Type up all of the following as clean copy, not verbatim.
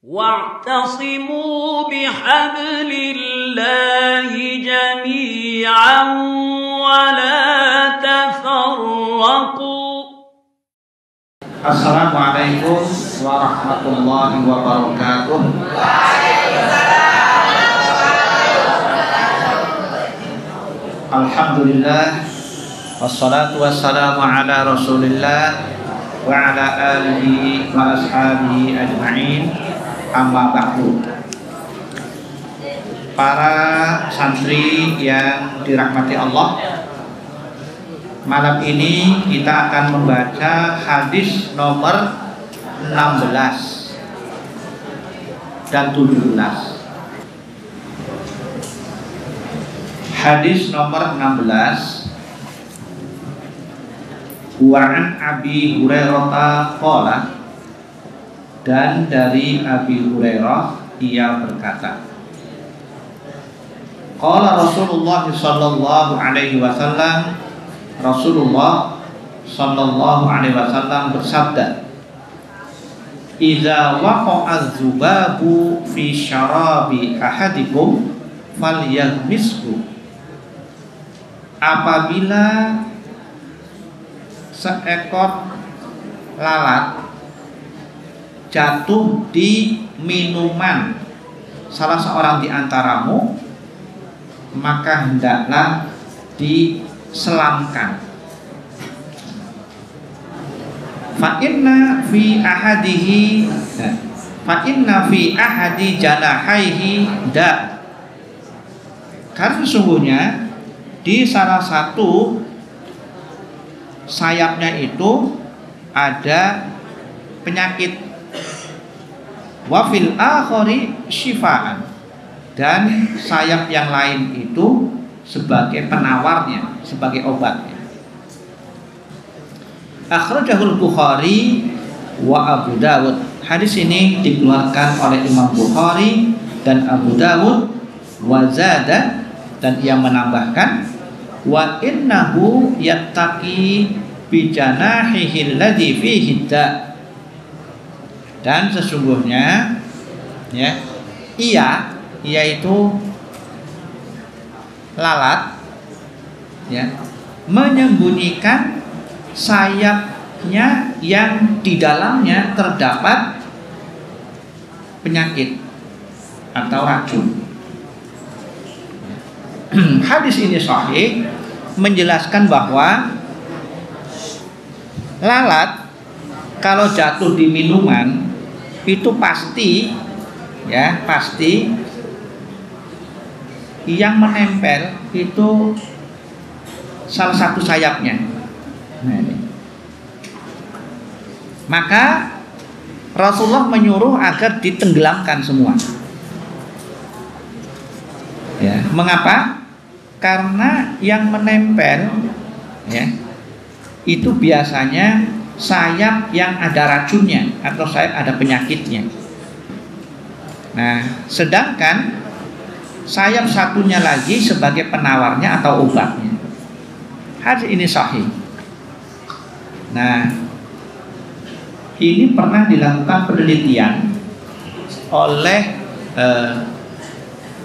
واعتصموا بحبل الله جميعا ولا تفرقوا. Assalamualaikum warahmatullahi wabarakatuh. Alhamdulillah, wassalatu wassalamu ala rasulillah wa ala alihi wa ashabihi ajma'in. Amma ba'du. Para santri yang dirahmati Allah, malam ini kita akan membaca hadis nomor 16 dan 17. Hadis nomor 16, Wa'an Abi Hurairah qala, dan dari Abi Hurairah ia berkata, qala Rasulullah sallallahu alaihi wasallam, Rasulullah sallallahu alaihi wasallam bersabda, "Idza waqa'a dzubabu fi syarabi ahadikum falyaghmishu." Apabila seekor lalat jatuh di minuman salah seorang di antaramu, maka hendaklah diselamkan. Fa inna fi ahadi janahaihi da. Karena sesungguhnya di salah satu sayapnya itu ada penyakit. Wa fil akhari syifaan, dan sayap yang lain itu sebagai penawarnya, sebagai obatnya. Akhrajahul Bukhari wa Abu Dawud. Hadis ini dikeluarkan oleh Imam Bukhari dan Abu Dawud. Wa zada, dan ia menambahkan, wa innahu yattaqi bi janahihi alladhi fihi da. Dan sesungguhnya yaitu lalat menyembunyikan sayapnya yang di dalamnya terdapat penyakit atau racun. Hadis ini sahih, menjelaskan bahwa lalat kalau jatuh di minuman itu pasti yang menempel itu salah satu sayapnya. Nah, ini. Maka Rasulullah menyuruh agar ditenggelamkan semua. Mengapa? Karena yang menempel itu biasanya sayap yang ada racunnya atau sayap ada penyakitnya. Nah, sedangkan sayap satunya lagi sebagai penawarnya atau obatnya. Hadis ini sahih. Nah, ini pernah dilakukan penelitian oleh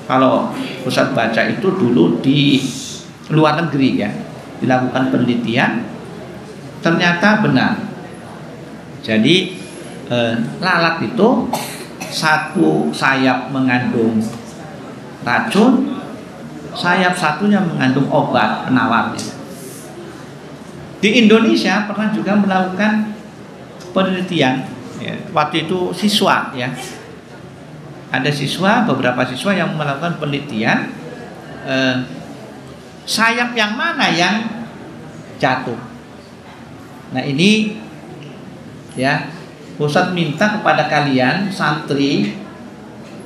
kalau pusat baca itu dulu di luar negeri dilakukan penelitian. Ternyata benar. Jadi lalat itu satu sayap mengandung racun, sayap satunya mengandung obat penawarnya. Di Indonesia pernah juga melakukan penelitian. Waktu itu siswa ada beberapa siswa yang melakukan penelitian sayap yang mana yang jatuh. Nah ini Ustadz minta kepada kalian santri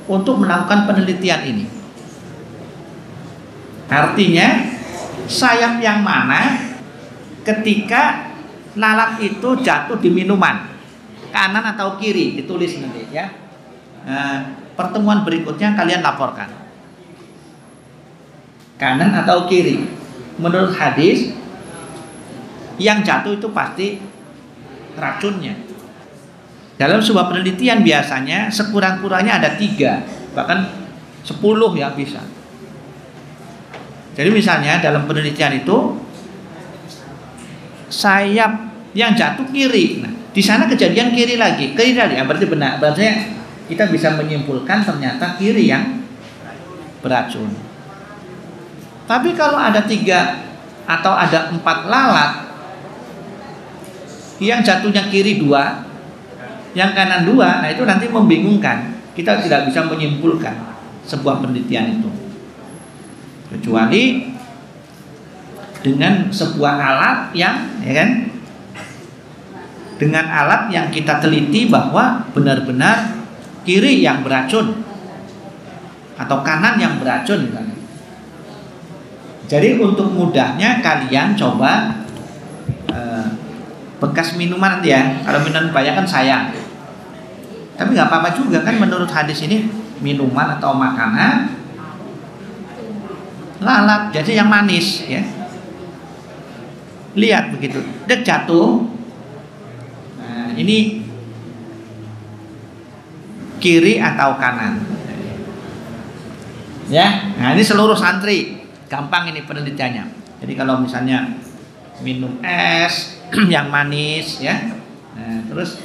untuk melakukan penelitian ini. Artinya sayap yang mana ketika lalat itu jatuh di minuman, kanan atau kiri, ditulis nanti pertemuan berikutnya kalian laporkan kanan atau kiri. Menurut hadis yang jatuh itu pasti racunnya. Dalam sebuah penelitian biasanya sekurang-kurangnya ada 3, bahkan 10 yang bisa. Jadi misalnya dalam penelitian itu sayap yang jatuh kiri, nah di sana kejadian kiri lagi, berarti benar. Berarti kita bisa menyimpulkan ternyata kiri yang beracun. Tapi kalau ada 3 atau ada 4 lalat, yang jatuhnya kiri 2, yang kanan 2, nah itu nanti membingungkan. Kita tidak bisa menyimpulkan sebuah penelitian itu, kecuali dengan sebuah alat yang, ya kan, dengan alat yang kita teliti bahwa benar-benar kiri yang beracun atau kanan yang beracun misalnya. Jadi untuk mudahnya kalian coba bekas minuman ya. Kalau minuman banyak kan sayang. Tapi nggak apa-apa juga kan, menurut hadis ini minuman atau makanan lalat, jadi yang manis ya. Lihat begitu, dia jatuh. Nah, ini kiri atau kanan. Ya, nah ini seluruh santri gampang ini penelitiannya. Jadi kalau misalnya minum es yang manis ya, nah, terus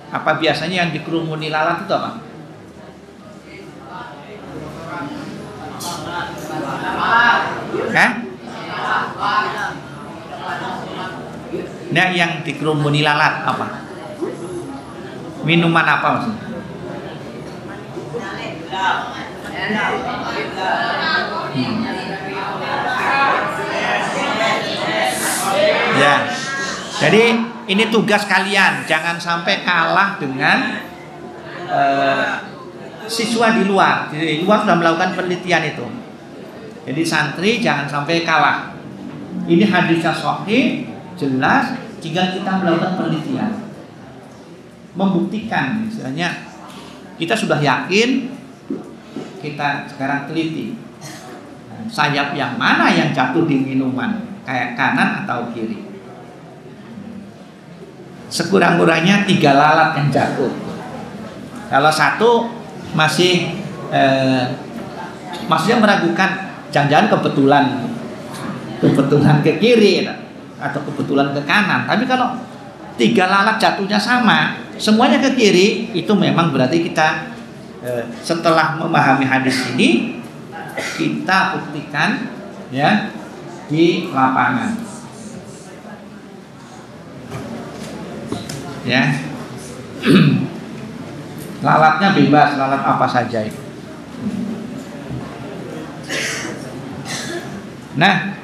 apa biasanya yang dikerumuni lalat itu apa? Nah, yang dikerumuni lalat apa? Minuman apa maksudnya? Ya, jadi ini tugas kalian, jangan sampai kalah dengan siswa di luar. Di luar sudah melakukan penelitian itu. Jadi santri jangan sampai kalah. Ini hadisnya sahih, jelas, jika kita melakukan penelitian, membuktikan, misalnya kita sudah yakin, kita sekarang teliti sayap yang mana yang jatuh di minuman, kayak kanan atau kiri. Sekurang-kurangnya 3 lalat yang jatuh. Kalau 1 masih maksudnya meragukan, jangan-jangan kebetulan ke kiri atau kebetulan ke kanan. Tapi kalau 3 lalat jatuhnya sama, semuanya ke kiri, itu memang berarti kita setelah memahami hadis ini, kita buktikan ya di lapangan. Ya. Lalatnya bebas, lalat apa saja itu. Nah,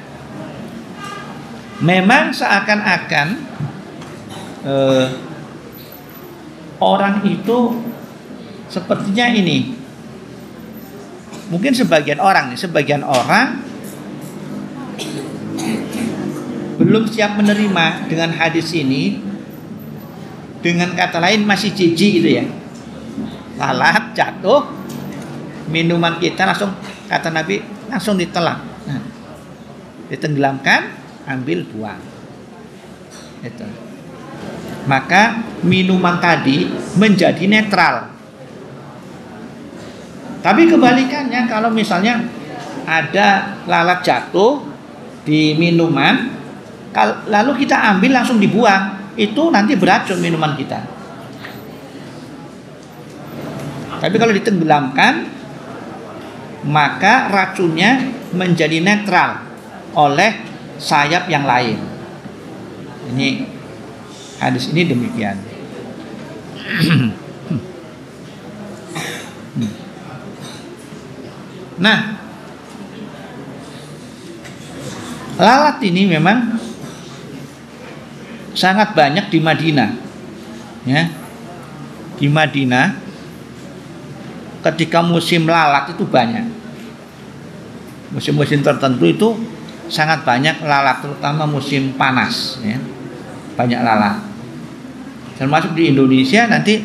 memang seakan-akan orang itu sepertinya ini, mungkin sebagian orang belum siap menerima dengan hadis ini. Dengan kata lain masih jijik gitu ya. Lalat jatuh, minuman kita langsung, kata Nabi, langsung ditelan. Nah, ditenggelamkan, ambil buang. Itu. Maka minuman tadi menjadi netral. Tapi kebalikannya, kalau misalnya ada lalat jatuh di minuman, lalu kita ambil langsung dibuang, itu nanti beracun minuman kita. Tapi kalau ditenggelamkan, maka racunnya menjadi netral oleh sayap yang lain. Ini hadis ini demikian. Nah, lalat ini memang sangat banyak di Madinah, ya. Di Madinah, ketika musim lalat itu banyak. Musim-musim tertentu itu sangat banyak lalat, terutama musim panas, ya. Banyak lalat. Termasuk di Indonesia nanti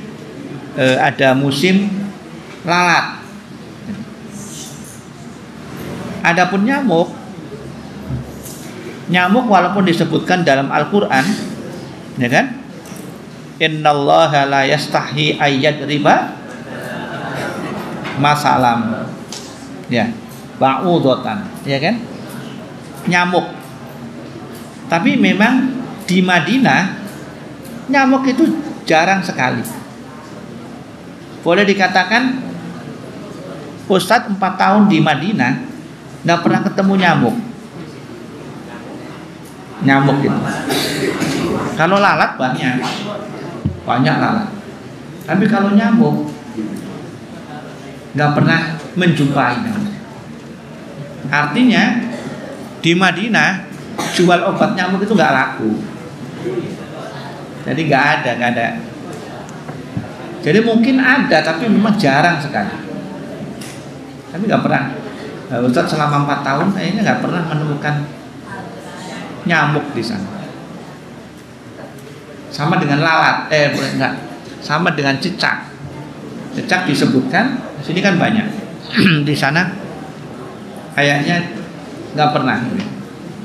ada musim lalat. Adapun nyamuk walaupun disebutkan dalam Al-Quran, ya kan, innallaha la yastahi ayyad riba masalam, ya, ba'udatan, ya kan, nyamuk. Tapi memang di Madinah nyamuk itu jarang sekali. Boleh dikatakan Ustadz 4 tahun di Madinah nggak pernah ketemu nyamuk. Nyamuk itu. Kalau lalat banyak lalat. Tapi kalau nyamuk nggak pernah menjumpai nyamuk. Artinya di Madinah jual obat nyamuk itu nggak laku. Jadi nggak ada. Jadi mungkin ada, tapi memang jarang sekali. Tapi nggak pernah. Ustadz selama 4 tahun kayaknya nggak pernah menemukan nyamuk di sana. Sama dengan lalat, enggak. Sama dengan cicak. Cicak disebutkan, di sini kan banyak. Di sana kayaknya nggak pernah,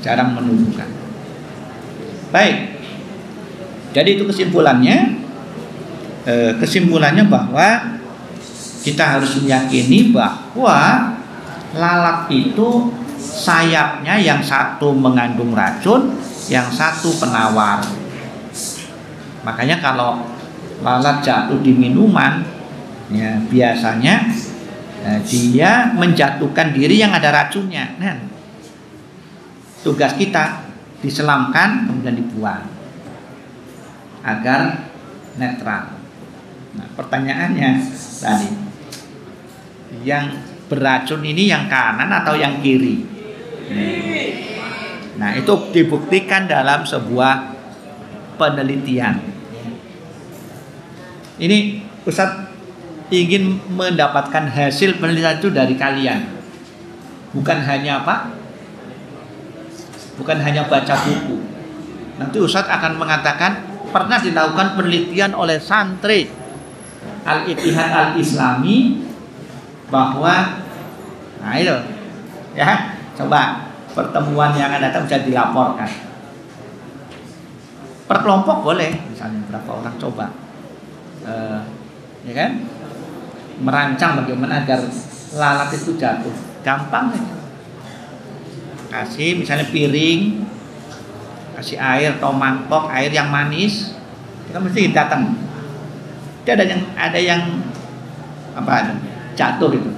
jarang menemukan. Baik. Jadi itu kesimpulannya. Kesimpulannya bahwa kita harus meyakini bahwa lalat itu sayapnya yang satu mengandung racun, yang satu penawar. Makanya kalau lalat jatuh di minuman, ya biasanya dia menjatuhkan diri yang ada racunnya. Nah, tugas kita diselamkan kemudian dibuang agar netral. Nah, pertanyaannya tadi, yang beracun ini yang kanan atau yang kiri? Nah, itu dibuktikan dalam sebuah penelitian. Ini Ustadz ingin mendapatkan hasil penelitian itu dari kalian. Bukan hanya apa? Bukan hanya baca buku. Nanti Ustadz akan mengatakan pernah dilakukan penelitian oleh santri Al-Ittihad Al-Islami bahwa, nah itu ya, coba pertemuan yang akan datang bisa dilaporkan. Per kelompok boleh, misalnya berapa orang coba, ya kan, merancang bagaimana agar lalat itu jatuh. Gampang ya. Kasih misalnya piring, kasih air atau mangkok air yang manis, kita mesti datang. Ada yang apa, jatuh gitu.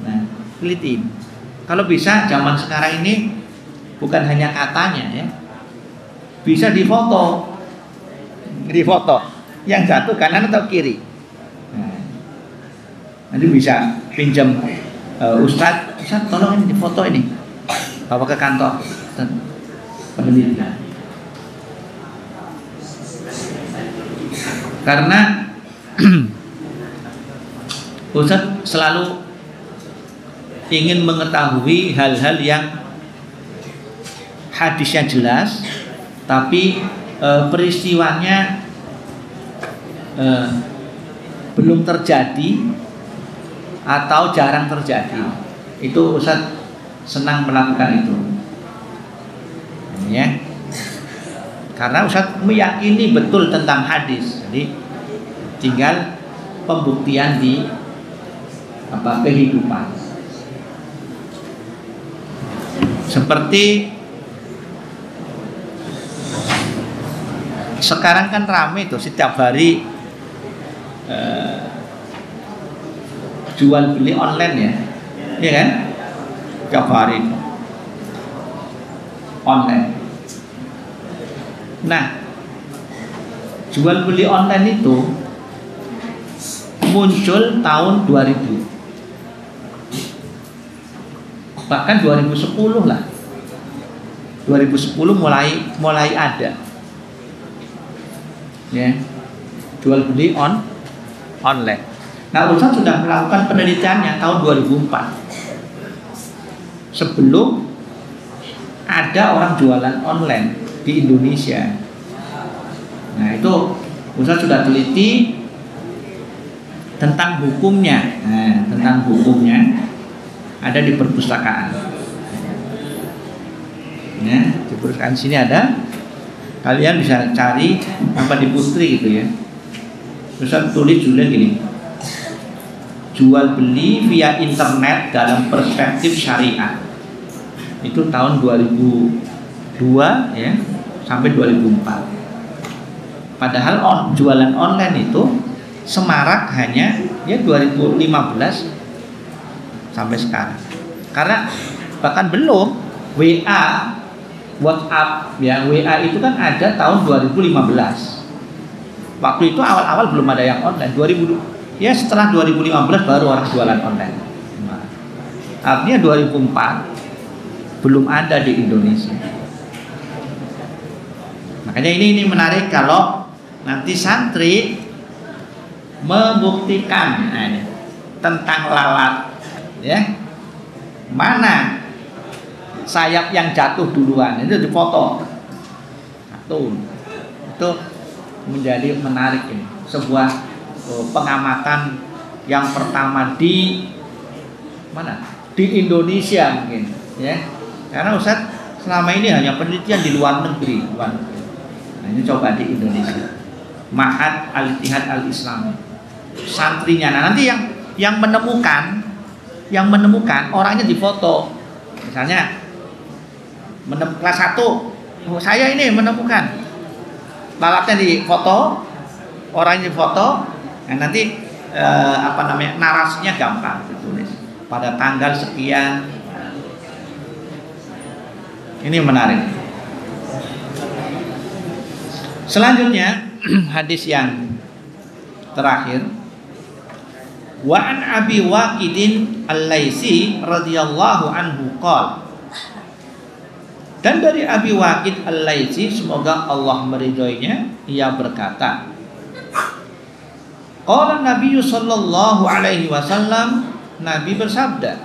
Nah, telitiin. Kalau bisa zaman sekarang ini bukan hanya katanya ya, bisa difoto yang jatuh kanan atau kiri. Nah, nanti bisa pinjam Ustadz tolong ini difoto ini, bawa ke kantor penelitian. Karena Ustadz selalu ingin mengetahui hal-hal yang hadisnya jelas, tapi peristiwanya belum terjadi atau jarang terjadi. Itu Ustadz senang melakukan itu, ya. Karena Ustadz meyakini betul tentang hadis, jadi tinggal pembuktian di kehidupan. Seperti sekarang kan ramai tuh setiap hari jual beli online ya kan? Setiap hari online. Nah, jual beli online itu muncul tahun 2000, bahkan 2010 lah. 2010 mulai ada, ya, jual beli online. Nah, Ustadz sudah melakukan penelitiannya tahun 2004, sebelum ada orang jualan online di Indonesia. Nah, itu Ustadz sudah teliti tentang hukumnya. Nah, tentang hukumnya ada di perpustakaan. Ya, di perpustakaan sini ada Kalian bisa cari apa di Putri gitu ya. Terus tulis judulnya gini, jual beli via internet dalam perspektif syariah. Itu tahun 2002 ya sampai 2004. Padahal jualan online itu semarak hanya ya 2015 sampai sekarang. Karena bahkan belum WA, WhatsApp ya, WA itu kan ada tahun 2015. Waktu itu awal-awal belum ada yang online. 2000 ya setelah 2015 baru orang jualan online. Nah, artinya 2004 belum ada di Indonesia. Makanya ini menarik kalau nanti santri membuktikan tentang lalat, ya, mana sayap yang jatuh duluan itu dipoto. Satu, itu menjadi menarik ini, sebuah pengamatan yang pertama di mana? Di Indonesia mungkin, ya, karena Ustaz selama ini hanya penelitian di luar negeri. Nah, ini coba di Indonesia, Ma'had Al-Ittihad Al-Islami, santrinya. Nah, nanti yang menemukan orangnya difoto. Misalnya kelas 1, saya ini menemukan, lalatnya difoto, orangnya difoto. Nah, nanti narasinya gampang ditulis pada tanggal sekian. Ini menarik. Selanjutnya hadis yang terakhir, wa an Abi Waqidin Al-Laitsi radhiyallahu anhu qala, dan dari Abi Waqid Al-Laitsi semoga Allah meridhoinya, ia berkata, qala Nabi sallallahu alaihi wasallam, Nabi bersabda,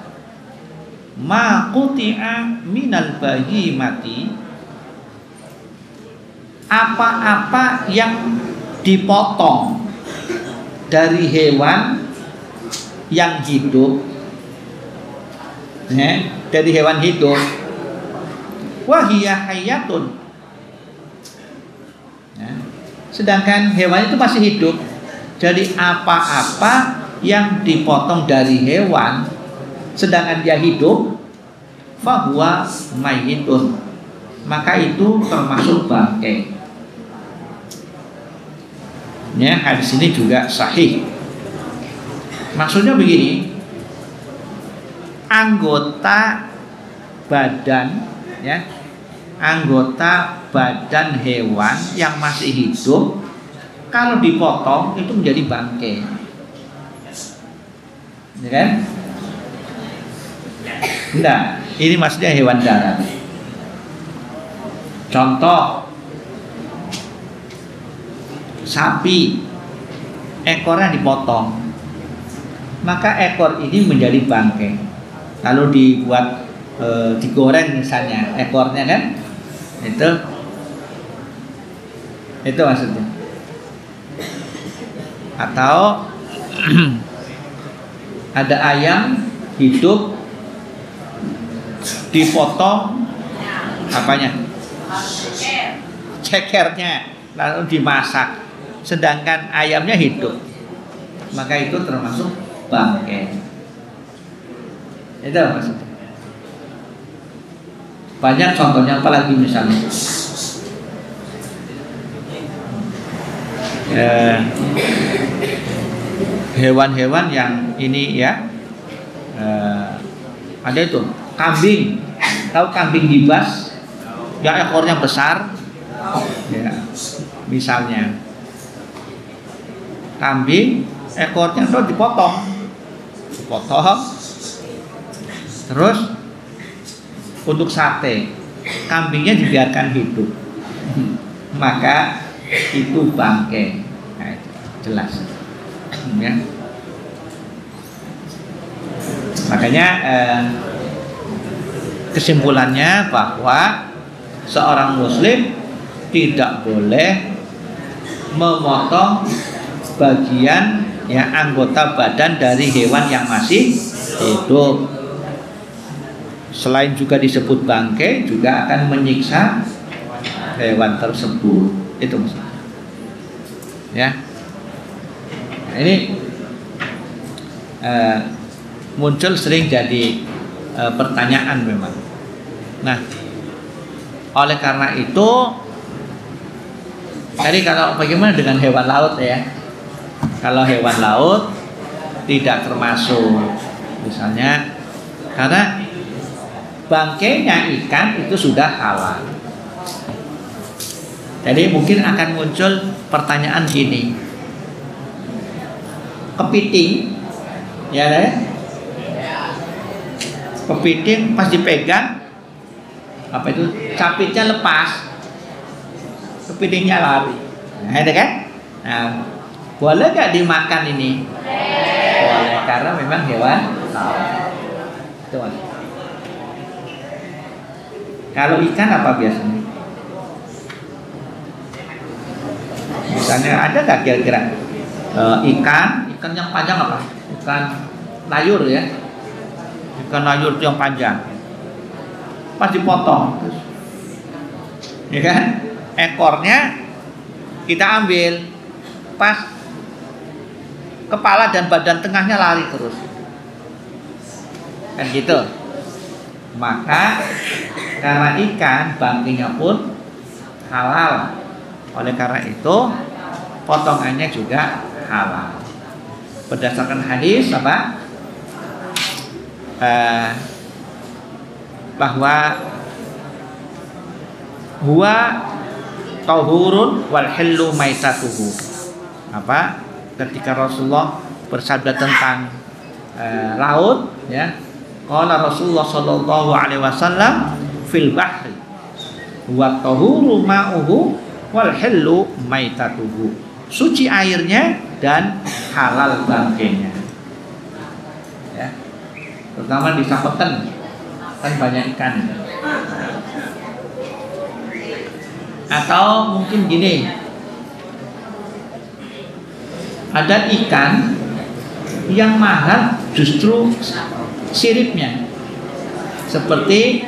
ma quti'a minal bahimati, apa-apa yang dipotong dari hewan yang hidup, dari hewan hidup, wahiyah hayatun, sedangkan hewan itu masih hidup. Jadi apa-apa yang dipotong dari hewan sedangkan dia hidup, fahuwa mayyitun, maka itu termasuk bangkai. Ya, hadis ini juga sahih. Maksudnya begini, anggota badan, ya, anggota badan hewan yang masih hidup kalau dipotong itu menjadi bangkai, ya kan? Enggak, ini maksudnya hewan darat. Contoh, sapi, ekornya dipotong, maka ekor ini menjadi bangkai. Lalu dibuat digoreng misalnya ekornya, kan? Itu maksudnya. Atau ada ayam hidup dipotong apanya? Cekernya, lalu dimasak, sedangkan ayamnya hidup, maka itu termasuk bangkai. Itu maksudnya. Banyak contohnya, apalagi misalnya hewan-hewan yang ini ya, ada itu kambing. Tahu kambing gibas yang ekornya besar, ya, misalnya kambing ekornya itu dipotong, terus untuk sate, kambingnya dibiarkan hidup, maka itu bangkai. Nah, jelas, ya. Makanya kesimpulannya bahwa seorang muslim tidak boleh memotong bagian ya anggota badan dari hewan yang masih hidup. Selain juga disebut bangkai, juga akan menyiksa hewan tersebut. Itu maksudnya. Ya. Nah, ini muncul sering jadi pertanyaan memang. Nah, oleh karena itu, jadi kalau bagaimana dengan hewan laut ya? Kalau hewan laut tidak termasuk, misalnya karena bangkainya ikan itu sudah halal. Jadi mungkin akan muncul pertanyaan gini, kepiting, ya deh, kepiting pas dipegang, apa itu, capitnya lepas, kepitingnya lari, nah itu kan, nah boleh gak dimakan ini? Boleh, karena memang hewan laut. Itu maksudnya. Kalau ikan apa biasanya? Misalnya ada nggak kira-kira ikan yang panjang apa? Ikan layur ya. Ikan layur yang panjang. Pas dipotong, ya kan? Ekornya kita ambil, pas kepala dan badan tengahnya lari terus. Kan gitu. Maka karena ikan bangkainya pun halal, oleh karena itu potongannya juga halal. Berdasarkan hadis apa? Bahwa huwa tahurun wal hillu maitatuhu. Apa? Ketika Rasulullah bersabda tentang laut, ya, qala Rasulullah sallallahu alaihi wasallam fil bahri wa tahuru ma'uhu wal hillu maitatuhu. Suci airnya dan halal bangkainya. Ya. Terutama di Sapeken kan banyak ikan. Atau mungkin gini, ada ikan yang mahal justru siripnya, seperti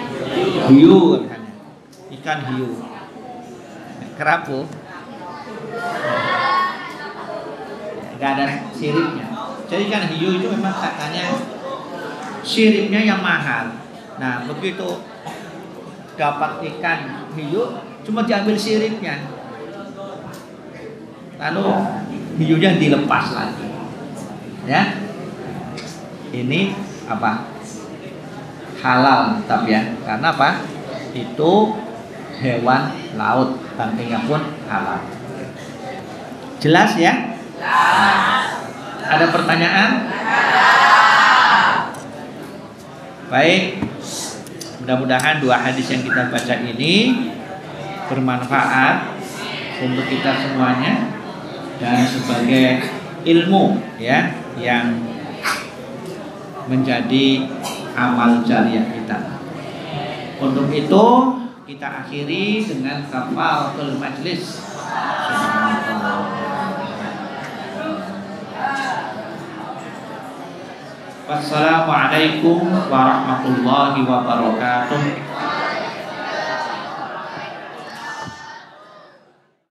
hiu, ikan hiu, kerapu, nggak ada siripnya. Jadi ikan hiu itu memang katanya siripnya yang mahal. Nah, begitu dapat ikan hiu, cuma diambil siripnya, lalu hiunya dilepas lagi. Ya, ini apa? Halal tetap ya, karena apa? Itu hewan laut, bangkainya pun halal. Jelas ya? Ada pertanyaan? Baik, mudah-mudahan dua hadis yang kita baca ini bermanfaat untuk kita semuanya dan sebagai ilmu ya yang menjadi amal jariah kita. Untuk itu kita akhiri dengan kafaratul majlis. Wassalamualaikum warahmatullahi wabarakatuh.